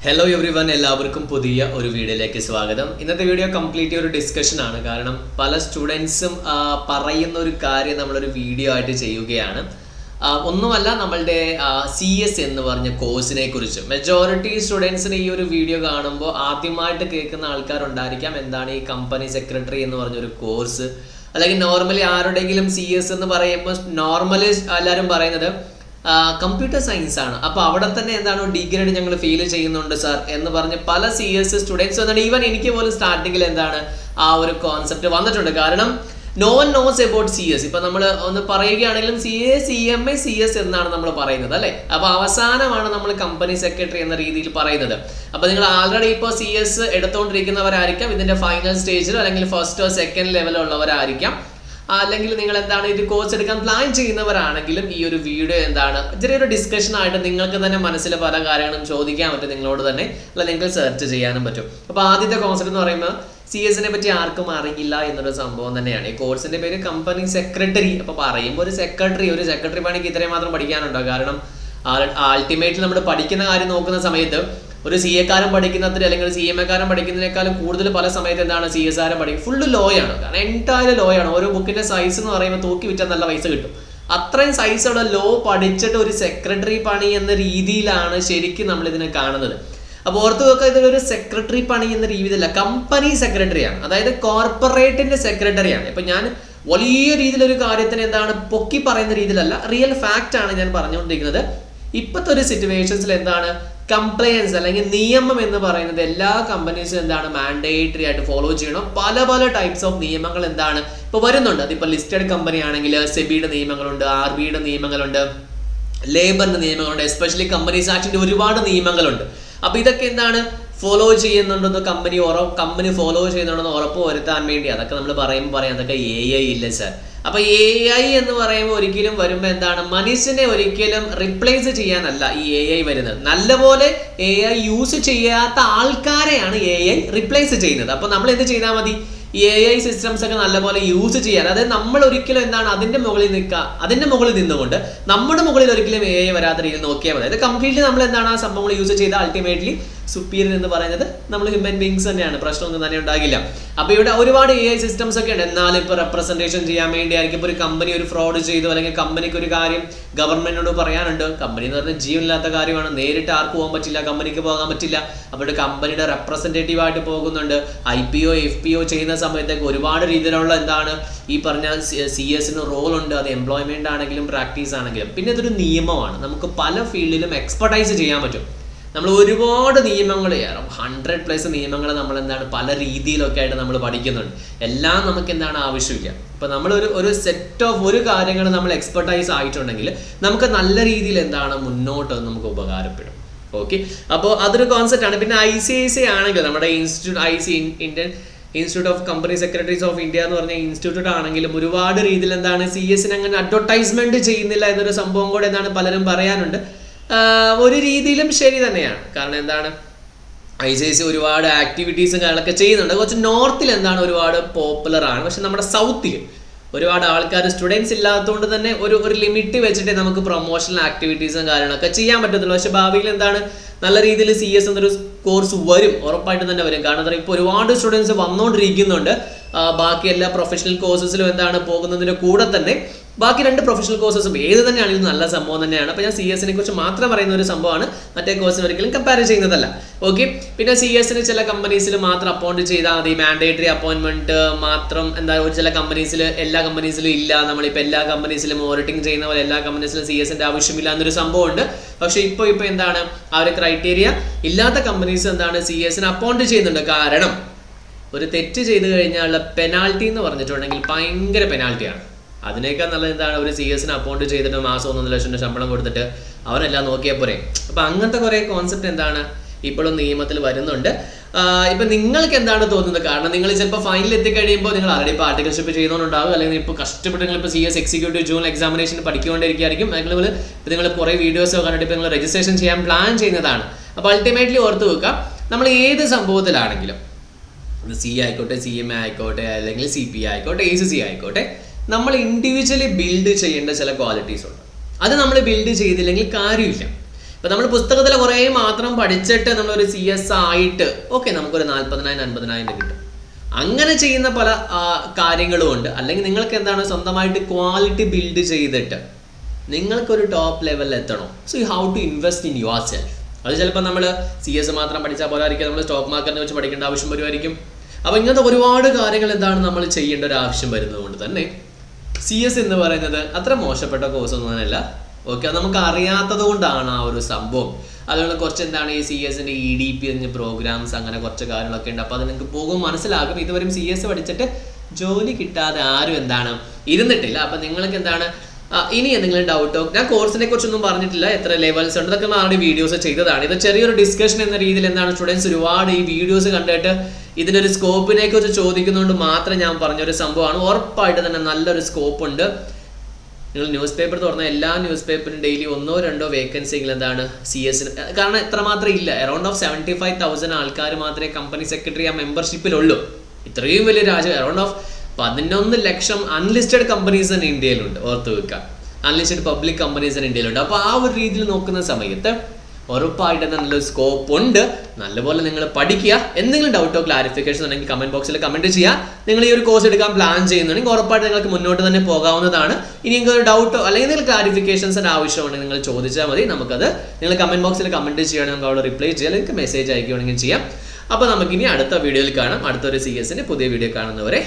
Hello every one, എല്ലാവർക്കും പുതിയ ഒരു വീഡിയോയിലേക്ക് സ്വാഗതം. ഇന്നത്തെ വീഡിയോ കംപ്ലീറ്റ്ലി ഒരു ഡിസ്കഷൻ ആണ്. കാരണം പല സ്റ്റുഡൻസും പറയുന്ന ഒരു കാര്യം നമ്മളൊരു വീഡിയോ ആയിട്ട് ചെയ്യുകയാണ്. ഒന്നുമല്ല, നമ്മളുടെ CS എന്ന് പറഞ്ഞ കോഴ്സിനെ കുറിച്ച് മെജോറിറ്റി സ്റ്റുഡൻസിന് ഈ ഒരു വീഡിയോ കാണുമ്പോൾ ആദ്യമായിട്ട് കേൾക്കുന്ന ആൾക്കാരുണ്ടായിരിക്കാം. എന്താണ് ഈ കമ്പനി സെക്രട്ടറി എന്ന് പറഞ്ഞൊരു കോഴ്സ്? അല്ലെങ്കിൽ നോർമലി ആരുടെയെങ്കിലും CS എന്ന് പറയുമ്പോൾ നോർമലി എല്ലാവരും പറയുന്നത് കമ്പ്യൂട്ടർ സയൻസ് ആണ്. അപ്പോൾ അവിടെ തന്നെ എന്താണ് ഡിഗ്രേഡ് ഞങ്ങൾ ഫീൽ ചെയ്യുന്നുണ്ട് സാർ എന്ന് പറഞ്ഞ് പല CS സ്റ്റുഡൻസ് വന്നിട്ട് ഈവൻ എനിക്ക് പോലും സ്റ്റാർട്ടിങ്ങിൽ എന്താണ് ആ ഒരു കോൺസെപ്റ്റ് വന്നിട്ടുണ്ട്. കാരണം no one knows about CS. ഇപ്പം നമ്മൾ ഒന്ന് പറയുകയാണെങ്കിലും CA CMA CS എന്നാണ് നമ്മൾ പറയുന്നത്, അല്ലേ? അപ്പോൾ അവസാനമാണ് നമ്മൾ കമ്പനി സെക്രട്ടറി എന്ന രീതിയിൽ പറയുന്നത്. അപ്പോൾ നിങ്ങൾ ആൾറെഡി ഇപ്പോൾ CS എടുത്തുകൊണ്ടിരിക്കുന്നവരായിരിക്കാം, ഇതിൻ്റെ ഫൈനൽ സ്റ്റേജിലോ അല്ലെങ്കിൽ ഫസ്റ്റോ സെക്കൻഡ് ലെവലോ ഉള്ളവരായിരിക്കാം. അല്ലെങ്കിൽ നിങ്ങൾ എന്താണ് ഇത് കോഴ്സ് എടുക്കാൻ പ്ലാൻ ചെയ്യുന്നവരാണെങ്കിലും ഈ ഒരു വീഡിയോ എന്താണ് ചെറിയൊരു ഡിസ്കഷൻ ആയിട്ട് നിങ്ങൾക്ക് തന്നെ മനസ്സിൽ പല കാര്യങ്ങളും ചോദിക്കാൻ പറ്റും നിങ്ങളോട് തന്നെ, അല്ല നിങ്ങൾക്ക് സെർച്ച് ചെയ്യാനും പറ്റും. അപ്പോൾ ആദ്യത്തെ കോൺസെപ്റ്റ് എന്ന് പറയുമ്പോൾ CS പറ്റി ആർക്കും അറിയില്ല എന്നൊരു സംഭവം തന്നെയാണ്. ഈ കോഴ്സിന്റെ പേര് കമ്പനി സെക്രട്ടറി. അപ്പോൾ പറയുമ്പോൾ ഒരു സെക്രട്ടറി പണിക്ക് ഇത്രയും മാത്രം പഠിക്കാനുണ്ടോ? കാരണം അൾട്ടിമേറ്റ്ലി നമ്മൾ പഠിക്കുന്ന കാര്യം നോക്കുന്ന സമയത്ത് ഒരു CA-കാരൻ പഠിക്കുന്നത്ര അല്ലെങ്കിൽ ഒരു CMA-കാരൻ പഠിക്കുന്നതിനേക്കാളും കൂടുതൽ പല സമയത്ത് എന്താണ് CS-കാരൻ പഠിക്കും. ഫുള്ള് ലോ ആണ്. കാരണം എൻറ്റയർ ലോ ആണ്. ഓരോ ബുക്കിന്റെ സൈസ് എന്ന് പറയുമ്പോൾ തൂക്കി വിറ്റാൽ നല്ല പൈസ കിട്ടും. അത്രയും സൈസുള്ള ലോ പഠിച്ചിട്ട് ഒരു സെക്രട്ടറി പണി എന്ന രീതിയിലാണ് ശരിക്കും നമ്മൾ ഇതിനെ കാണുന്നത്. അപ്പോൾ ഓർത്ത് വെക്കുക, ഇതൊരു സെക്രട്ടറി പണി എന്ന രീതിയിലല്ല, കമ്പനി സെക്രട്ടറിയാണ്. അതായത് കോർപ്പറേറ്റിന്റെ സെക്രട്ടറിയാണ്. ഇപ്പൊ ഞാൻ വലിയ രീതിയിലൊരു കാര്യത്തിന് എന്താണ് പൊക്കി പറയുന്ന രീതിയിലല്ല, റിയൽ ഫാക്റ്റ് ആണ് ഞാൻ പറഞ്ഞുകൊണ്ടിരിക്കുന്നത്. ഇപ്പോഴത്തെ ഒരു സിറ്റുവേഷൻസിൽ എന്താണ് കംപ്ലയൻസ് അല്ലെങ്കിൽ നിയമം എന്ന് പറയുന്നത് എല്ലാ കമ്പനീസും എന്താണ് മാൻഡേറ്ററി ആയിട്ട് ഫോളോ ചെയ്യണം. പല പല ടൈപ്സ് ഓഫ് നിയമങ്ങൾ എന്താണ് ഇപ്പോൾ വരുന്നുണ്ട്. അതിപ്പോൾ ലിസ്റ്റഡ് കമ്പനി ആണെങ്കിൽ സെബിയുടെ നിയമങ്ങളുണ്ട്, RBIയുടെ നിയമങ്ങളുണ്ട്, ലേബറിന്റെ നിയമങ്ങളുണ്ട്, എസ്പെഷ്യലി കമ്പനീസ് ആക്ടിന്റെ ഒരുപാട് നിയമങ്ങളുണ്ട്. അപ്പൊ ഇതൊക്കെ എന്താണ് ഫോളോ ചെയ്യുന്നുണ്ടെന്ന് കമ്പനി ഫോളോ ചെയ്യുന്നുണ്ടെന്ന് ഉറപ്പ് വരുത്താൻ വേണ്ടി അതൊക്കെ നമ്മൾ പറയുമ്പോൾ പറയാം അതൊക്കെ AI ഇല്ല സാർ. അപ്പൊ AI എന്ന് പറയുമ്പോൾ ഒരിക്കലും വരുമ്പോൾ എന്താണ് മനുഷ്യനെ ഒരിക്കലും റിപ്ലേസ് ചെയ്യാനല്ല ഈ AI വരുന്നത്. നല്ലപോലെ AI യൂസ് ചെയ്യാത്ത ആൾക്കാരെയാണ് AI റിപ്ലേസ് ചെയ്യുന്നത്. അപ്പൊ നമ്മൾ എന്ത് ചെയ്താൽ മതി? ഈ AI സിസ്റ്റംസ് ഒക്കെ നല്ലപോലെ യൂസ് ചെയ്യാൻ, അതായത് നമ്മൾ ഒരിക്കലും എന്താണ് അതിന്റെ മുകളിൽ നിന്നുകൊണ്ട് നമ്മുടെ മുകളിൽ ഒരിക്കലും AI വരാത്ത രീതിയിൽ നോക്കിയാൽ മതി. അത് കംപ്ലീറ്റ്ലി നമ്മൾ എന്താണ് ആ സംഭവങ്ങൾ യൂസ് ചെയ്ത് അൾട്ടിമേറ്റ്ലി സുപ്പീരിയർ എന്ന് പറയുന്നത് നമ്മൾ ഹ്യൂമൻ ബീങ്സ് തന്നെയാണ്. പ്രശ്നമൊന്നും തന്നെ ഉണ്ടാകില്ല. അപ്പൊ ഇവിടെ ഒരുപാട് AI സിസ്റ്റംസ് ഒക്കെ ഉണ്ട്. എന്നാലും ഇപ്പൊ റെപ്രസെന്റേഷൻ ചെയ്യാൻ വേണ്ടി ആയിരിക്കും ഇപ്പോൾ ഒരു കമ്പനി ഒരു ഫ്രോഡ് ചെയ്തു അല്ലെങ്കിൽ കമ്പനിക്ക് ഒരു കാര്യം ഗവൺമെന്റിനോട് പറയാനുണ്ട്. കമ്പനി എന്ന് പറഞ്ഞാൽ ജീവനില്ലാത്ത കാര്യമാണ്, നേരിട്ട് ആർക്ക് പോകാൻ പറ്റില്ല, കമ്പനിക്ക് പോകാൻ പറ്റില്ല. അപ്പോൾ കമ്പനിയുടെ റെപ്രസെന്റേറ്റീവ് ആയിട്ട് പോകുന്നുണ്ട്. IPO FPO ചെയ്യുന്ന സമയത്തൊക്കെ ഒരുപാട് രീതിയിലുള്ള എന്താണ് ഈ പറഞ്ഞ CS റോൾ ഉണ്ട്. അത് എംപ്ലോയ്മെന്റ് ആണെങ്കിലും പ്രാക്ടീസ് ആണെങ്കിലും. പിന്നെ ഇതൊരു നിയമമാണ്, നമുക്ക് പല ഫീൽഡിലും എക്സ്പെർട്ടൈസ് ചെയ്യാൻ പറ്റും. നമ്മൾ ഒരുപാട് നിയമങ്ങൾ 100+ നിയമങ്ങൾ നമ്മൾ എന്താണ് പല രീതിയിലൊക്കെ ആയിട്ട് നമ്മൾ പഠിക്കുന്നുണ്ട്. എല്ലാം നമുക്ക് എന്താണ് ആവശ്യമില്ല. ഇപ്പൊ നമ്മൾ ഒരു സെറ്റ് ഓഫ് ഒരു കാര്യങ്ങൾ നമ്മൾ എക്സ്പെർട്ടൈസ് ആയിട്ടുണ്ടെങ്കിൽ നമുക്ക് നല്ല രീതിയിൽ എന്താണ് മുന്നോട്ട് നമുക്ക് ഉപകാരപ്പെടും. ഓക്കെ, അപ്പോൾ അതൊരു കോൺസെപ്റ്റ് ആണ്. പിന്നെ ICICI ആണെങ്കിൽ നമ്മുടെ Indian institute of company secretaries of India എന്ന് പറഞ്ഞ ഇൻസ്റ്റിറ്റ്യൂട്ട് ആണെങ്കിലും ഒരുപാട് രീതിയിൽ എന്താണ് CS അങ്ങനെ അഡ്വർടൈസ്മെന്റ് ചെയ്യുന്നില്ല എന്നൊരു സംഭവം കൂടെ എന്താണ് പലരും പറയാനുണ്ട്. ഒരു രീതിയിലും ശരി തന്നെയാണ്. കാരണം എന്താണ് ICICI ഒരുപാട് ആക്ടിവിറ്റീസും കാര്യങ്ങളൊക്കെ ചെയ്യുന്നുണ്ട്. കുറച്ച് നോർത്തിൽ എന്താണ് ഒരുപാട് പോപ്പുലർ ആണ്. പക്ഷെ നമ്മുടെ സൗത്തിൽ ഒരുപാട് ആൾക്കാർ സ്റ്റുഡൻസ് ഇല്ലാത്തതുകൊണ്ട് തന്നെ ഒരു ലിമിറ്റ് വെച്ചിട്ട് നമുക്ക് പ്രൊമോഷണൽ ആക്ടിവിറ്റീസും കാര്യങ്ങളൊക്കെ ചെയ്യാൻ പറ്റത്തുള്ളൂ. പക്ഷെ ഭാവിയിൽ എന്താണ് നല്ല രീതിയിൽ CS എന്നൊരു കോഴ്സ് വരും, ഉറപ്പായിട്ടും തന്നെ വരും. കാരണം ഇപ്പോൾ ഒരുപാട് സ്റ്റുഡൻസ് വന്നുകൊണ്ടിരിക്കുന്നുണ്ട്. ബാക്കി എല്ലാ പ്രൊഫഷണൽ കോഴ്സസിലും എന്താണ് പോകുന്നതിൻ്റെ കൂടെ തന്നെ ബാക്കി 2 പ്രൊഫഷണൽ കോഴ്സസും ഏത് തന്നെയാണെങ്കിലും നല്ല സംഭവം തന്നെയാണ്. അപ്പോൾ ഞാൻ CS കുറിച്ച് മാത്രം പറയുന്ന ഒരു സംഭവമാണ്, മറ്റേ കോഴ്സിന് ഒരിക്കലും കമ്പയർ ചെയ്യുന്നതല്ല. ഓക്കെ, പിന്നെ CS ചില കമ്പനീസിൽ മാത്രം അപ്പോയിന്റ് ചെയ്താൽ മതി, മാൻഡേറ്ററി അപ്പോയിന്റ്മെന്റ് മാത്രം എന്താ ചില കമ്പനീസിൽ, എല്ലാ കമ്പനീസിലും ഇല്ല. നമ്മളിപ്പോൾ എല്ലാ കമ്പനീസിലും ഓഡിറ്റിംഗ് ചെയ്യുന്ന പോലെ എല്ലാ കമ്പനീസിലും CS ആവശ്യമില്ല എന്നൊരു സംഭവമുണ്ട്. പക്ഷെ ഇപ്പോൾ എന്താണ് ആ ഒരു ക്രൈറ്റീരിയ ഇല്ലാത്ത കമ്പനീസ് എന്താണ് CS അപ്പോയിന്റ് ചെയ്യുന്നുണ്ട്. കാരണം ഒരു തെറ്റ് ചെയ്ത് കഴിഞ്ഞാൽ പെനാൽറ്റി എന്ന് പറഞ്ഞിട്ടുണ്ടെങ്കിൽ ഭയങ്കര പെനാൽറ്റിയാണ്. അതിനേക്കാൾ നല്ല എന്താണ് ഒരു CS അപ്പോയിന്റ് ചെയ്തിട്ട് മാസം 1 ലക്ഷം ശമ്പളം കൊടുത്തിട്ട് അവരെല്ലാം നോക്കിയാൽ പോരെ. അപ്പൊ അങ്ങനത്തെ കുറെ കോൺസെപ്റ്റ് എന്താണ് ഇപ്പോഴും നിയമത്തിൽ വരുന്നുണ്ട്. ഇപ്പൊ നിങ്ങൾക്ക് എന്താണ് തോന്നുന്നത്? കാരണം നിങ്ങൾ ചിലപ്പോൾ ഫൈനൽ എത്തിക്കഴിയുമ്പോൾ നിങ്ങൾ ആൾറെഡി പാർട്ടിക്കൽഷിപ്പ് ചെയ്യുന്നതുകൊണ്ടാവും, അല്ലെങ്കിൽ ഇപ്പോൾ കഷ്ടപ്പെട്ട് നിങ്ങളിപ്പോൾ CS എക്സിക്യൂട്ടീവ് ജൂൺ എക്സാമിനേഷൻ പഠിച്ചുകൊണ്ടിരിക്കുകയായിരിക്കും. നിങ്ങൾ കുറേ വീഡിയോസോ കണ്ടിട്ട് ഇപ്പോൾ നിങ്ങൾ രജിസ്ട്രേഷൻ ചെയ്യാൻ പ്ലാൻ ചെയ്യുന്നതാണ്. അപ്പോൾ അൾട്ടിമേറ്റ്ലി ഓർത്ത് വെക്കുക, നമ്മൾ ഏത് സംഭവത്തിലാണെങ്കിലും CA ആയിക്കോട്ടെ, CMA ആയിക്കോട്ടെ, അല്ലെങ്കിൽ CPA ആയിക്കോട്ടെ, ACC ആയിക്കോട്ടെ, നമ്മൾ ഇൻഡിവിജ്വലി ബിൽഡ് ചെയ്യേണ്ട ചില ക്വാളിറ്റീസ് ഉണ്ട്. അത് നമ്മൾ ബിൽഡ് ചെയ്തില്ലെങ്കിൽ കാര്യമില്ല. ഇപ്പം നമ്മൾ പുസ്തകത്തിൽ കുറേ മാത്രം പഠിച്ചിട്ട് നമ്മളൊരു CS ആയിട്ട് ഓക്കെ നമുക്കൊരു 40,000-50,000 കിട്ടും. അങ്ങനെ ചെയ്യുന്ന പല കാര്യങ്ങളും ഉണ്ട്. അല്ലെങ്കിൽ നിങ്ങൾക്ക് എന്താണ് സ്വന്തമായിട്ട് ക്വാളിറ്റി ബിൽഡ് ചെയ്തിട്ട് നിങ്ങൾക്കൊരു ടോപ്പ് ലെവലിൽ എത്തണം. So you how to invest in yourself. അത് ചിലപ്പോൾ നമ്മൾ CS മാത്രം പഠിച്ചാൽ പോലായിരിക്കും, നമ്മൾ സ്റ്റോക്ക് മാർക്കറ്റിനെ വെച്ച് പഠിക്കേണ്ട ആവശ്യം വരുമായിരിക്കും. അപ്പോൾ ഇങ്ങനത്തെ ഒരുപാട് കാര്യങ്ങൾ എന്താണ് നമ്മൾ ചെയ്യേണ്ട ഒരു ആവശ്യം വരുന്നത് കൊണ്ട് തന്നെ CS എന്ന് പറയുന്നത് അത്ര മോശപ്പെട്ട കോഴ്സ് ഒന്നും തന്നെയല്ല. ഓക്കെ, അത് നമുക്ക് അറിയാത്തത് കൊണ്ടാണ് ആ ഒരു സംഭവം. അതുകൊണ്ട് കുറച്ച് എന്താണ് ഈ CS-ൻ്റെ EDP പ്രോഗ്രാംസ് അങ്ങനെ കുറച്ച് കാര്യങ്ങളൊക്കെ ഉണ്ട്. അപ്പോൾ അത് നിങ്ങൾക്ക് പോകും മനസ്സിലാകും. ഇതുവരെയും CS പഠിച്ചിട്ട് ജോലി കിട്ടാതെ ആരും എന്താണ് ഇരുന്നിട്ടില്ല. അപ്പം നിങ്ങൾക്ക് എന്താണ് ഇനി എന്തെങ്കിലും ഡൗട്ടോ, ഞാൻ കോഴ്സിനെ കുറിച്ചൊന്നും പറഞ്ഞിട്ടില്ല, എത്ര ലെവൽസ് ഉണ്ട് ഇതൊക്കെ ആദ്യം വീഡിയോസ് ചെയ്തതാണ്. ഇത് ചെറിയൊരു ഡിസ്കഷൻ എന്ന രീതിയിൽ എന്താണ് സ്റ്റുഡൻസ് ഒരുപാട് ഈ വീഡിയോസ് കണ്ടിട്ട് ഇതിൻ്റെ ഒരു സ്കോപ്പിനെ കുറിച്ച് ചോദിക്കുന്നതുകൊണ്ട് മാത്രം ഞാൻ പറഞ്ഞൊരു സംഭവമാണ്. ഉറപ്പായിട്ട് തന്നെ നല്ലൊരു സ്കോപ്പ് ഉണ്ട്. നിങ്ങൾ ന്യൂസ് പേപ്പർ തുറന്ന എല്ലാ ന്യൂസ് പേപ്പറിനും ഡെയിലി 1-2 വേക്കൻസികൾ എന്താണ് CS. കാരണം എത്രമാത്രം ഇല്ല, അറൗണ്ട് ഓഫ് 75,000 ആൾക്കാർ മാത്രമേ കമ്പനി സെക്രട്ടറി ആ മെമ്പർഷിപ്പിലുള്ളൂ. ഇത്രയും വലിയ രാജ്യം, around of 11 lakh unlisted companies തന്നെ ഇന്ത്യയിലുണ്ട്. ഓർത്ത് വെക്കുക, അൺലിസ്റ്റഡ് പബ്ലിക് കമ്പനീസ് തന്നെ ഇന്ത്യയിലുണ്ട്. അപ്പോൾ ആ ഒരു രീതിയിൽ നോക്കുന്ന സമയത്ത് ഉറപ്പായിട്ട് നല്ലൊരു സ്കോപ്പ് ഉണ്ട്. നല്ലപോലെ നിങ്ങൾ പഠിക്കുക. എന്തെങ്കിലും ഡൗട്ടോ ക്ലാരിഫിക്കേഷൻ ഉണ്ടെങ്കിൽ കമന്റ് ബോക്സിൽ കമന്റ് ചെയ്യുക. നിങ്ങൾ ഈ ഒരു കോഴ്സ് എടുക്കാൻ പ്ലാൻ ചെയ്യുന്നുണ്ടെങ്കിൽ ഉറപ്പായിട്ട് നിങ്ങൾക്ക് മുന്നോട്ട് തന്നെ പോകാവുന്നതാണ്. ഇനി നിങ്ങൾക്ക് ഡൗട്ടോ അല്ലെങ്കിൽ എന്തെങ്കിലും ക്ലാരിഫിക്കേഷൻസിന് ആവശ്യമുണ്ടെങ്കിൽ നിങ്ങൾ ചോദിച്ചാൽ മതി. നമുക്കത് നിങ്ങൾ കമന്റ് ബോക്സിൽ കമന്റ് ചെയ്യുകയാണെങ്കിൽ നമുക്ക് അവിടെ റിപ്ലൈ ചെയ്യാം, അല്ലെങ്കിൽ മെസ്സേജ് അയക്കുകയാണെങ്കിൽ ചെയ്യാം. അപ്പോൾ നമുക്കിനി അടുത്ത വീഡിയോയിൽ കാണാം. അടുത്തൊരു CS-ന്റെ പുതിയ വീഡിയോ കാണുന്നവരെ